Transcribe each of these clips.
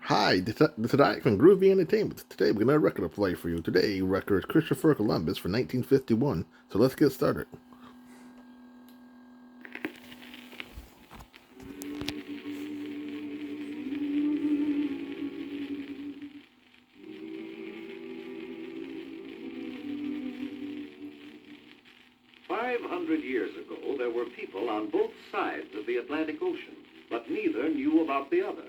Hi, this is Ike from Groovy Entertainment. Today we're going to record a play for you. Today, record Christopher Columbus for 1951. So let's get started. "500 years ago, there were people on both sides of the Atlantic Ocean, but neither knew about the other.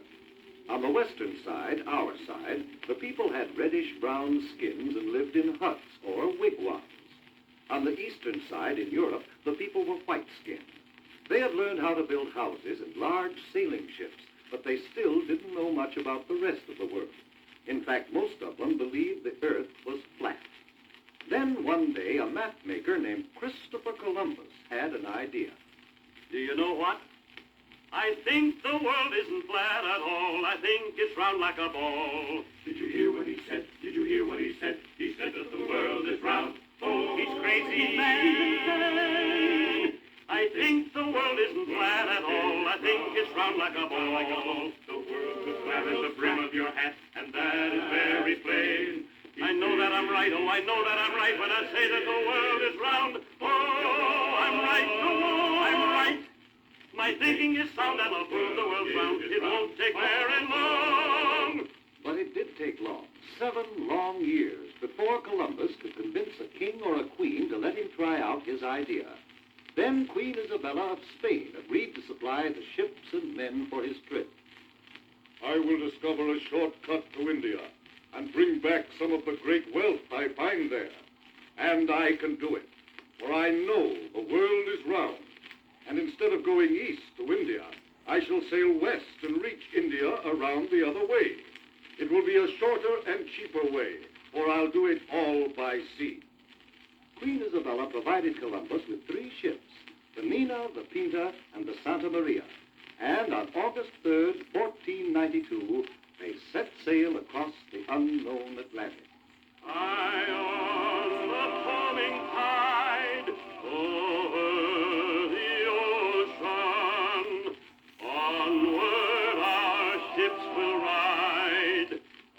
On the western side, our side, the people had reddish-brown skins and lived in huts or wigwams. On the eastern side, in Europe, the people were white-skinned. They had learned how to build houses and large sailing ships, but they still didn't know much about the rest of the world. In fact, most of them believed the Earth was flat. Then one day, a map maker named Christopher Columbus had an idea. Do you know what? I think the world isn't flat at all. I think it's round like a ball. Did you hear what he said? Did you hear what he said? He said that the world is round. Oh, he's crazy, man. I think the world isn't flat at all. I think it's round like a ball. The world is flat as the brim of your hat, and that is very plain. I know that I'm right. Oh, I know that I'm right when I say that the world is round. Oh, I'm right. Oh, I'm right. My thinking is sound, and I'll prove the world's round. It won't take very long. But it did take long, 7 long years, before Columbus could convince a king or a queen to let him try out his idea. Then Queen Isabella of Spain agreed to supply the ships and men for his trip. I will discover a shortcut to India and bring back some of the great wealth I find there. And I can do it, for I know the world is round. And instead of going east to India, I shall sail west and reach India around the other way. It will be a shorter and cheaper way, for I'll do it all by sea. Queen Isabella provided Columbus with 3 ships, the Nina, the Pinta, and the Santa Maria. And on August 3rd, 1492, they set sail across the unknown Atlantic. High on the foaming tide, over the ocean, onward our ships will ride.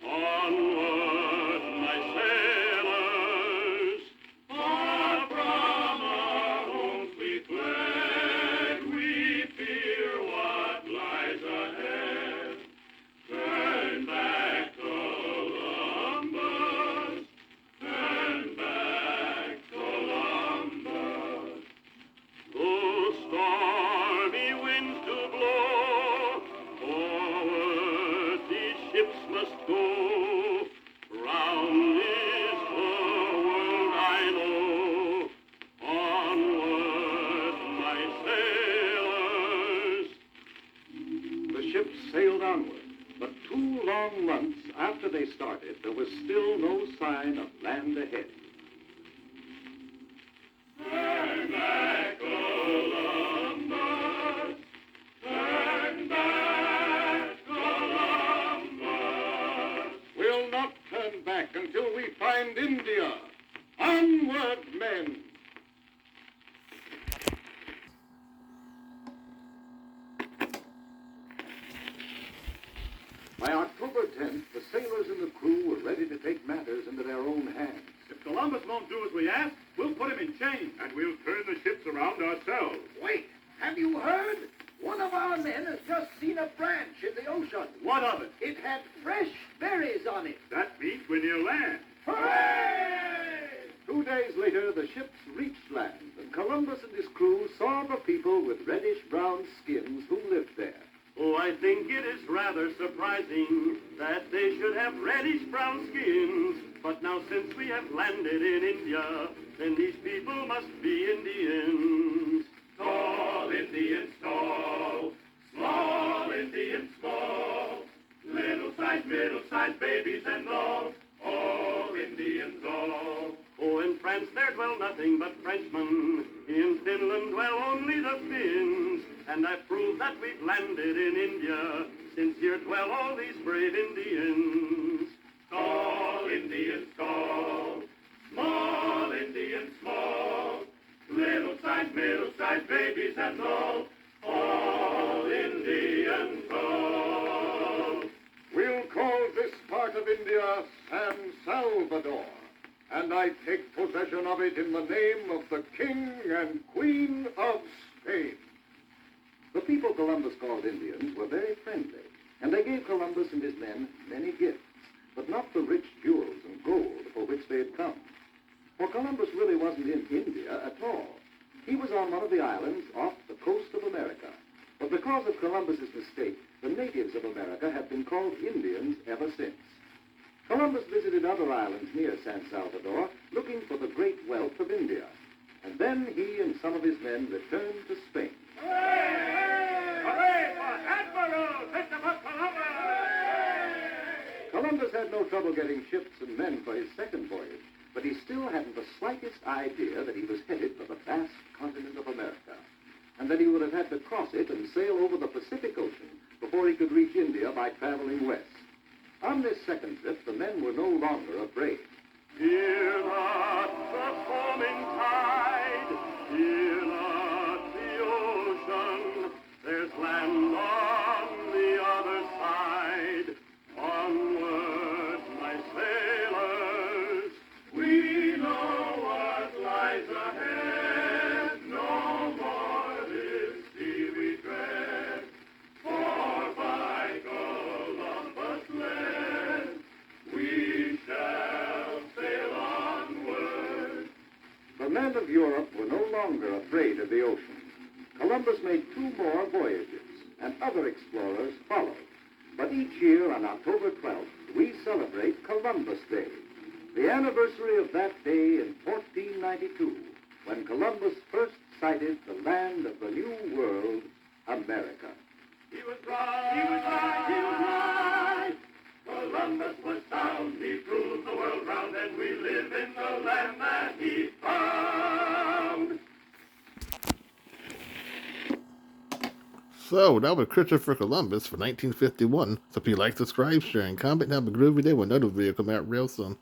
Onward, my sailors, Far from our home sweet land, we fear what lies ahead. Turn back, Columbus. Turn back, Columbus. though stormy winds do blow, forward these ships must go. Round is the world I know. Onward, my sailors. The ships sailed onward, but 2 long months after they started, there was still no sign of land ahead. Turn back, Columbus. Turn back, Columbus. We'll not turn back until we find India. Onward, men! By October 10th, the sailors and the crew were ready to take matters into their own hands. If Columbus won't do as we ask, we'll put him in chains. And we'll turn the ships around ourselves. Wait, have you heard? One of our men has just seen a branch in the ocean. What of it? It had fresh berries on it. That means we're near land. Hooray! 2 days later, the ships reached land, and Columbus and his crew saw the people with reddish-brown skins who lived there. Oh, I think it is rather surprising that they should have reddish-brown skins. But now since we have landed in India, then these people must be Indians. Tall Indians tall, small Indians small, little-sized, middle-sized babies and all Indians all. Oh, in France there dwell nothing but Frenchmen. In Finland dwell only the Finns. And I've proved that we've landed in India, since here dwell all these brave Indians. Tall Indians tall, small Indians small, little-sized, middle-sized babies and all Indians all. We'll call India, San Salvador, and I take possession of it in the name of the King and Queen of Spain. The people Columbus called Indians were very friendly, and they gave Columbus and his men many gifts, but not the rich jewels and gold for which they had come. For Columbus really wasn't in India at all. He was on one of the islands off the coast of America. But because of Columbus's mistake, the natives of America have been called Indians ever since. Columbus visited other islands near San Salvador, looking for the great wealth of India. And then he and some of his men returned to Spain. Hooray for Admiral Christopher Columbus! Columbus had no trouble getting ships and men for his second voyage, but he still hadn't the slightest idea that he was headed for the vast continent of America, and that he would have had to cross it and sail over the Pacific Ocean before he could reach India by traveling west. On this second trip, the men were no longer afraid. Hear not the foaming tide, hear not the ocean, there's land on the other side. Onward, my sailors, we know what lies ahead, no more this sea we dread, for by Columbus led, we shall sail onward. The men of Europe were no longer afraid of the ocean. Columbus made 2 more voyages, and other explorers followed. But each year on October 12th, we celebrate Columbus Day, the anniversary of that day in 1492, when Columbus first sighted the land of the New World, America. He was right, he was right, he was right. Columbus was sound, he proved the world round, and we live in the land that he found. So, that was Christopher Columbus for 1951. So if you like, subscribe, share, and comment, and have a groovy day when another video come out real soon.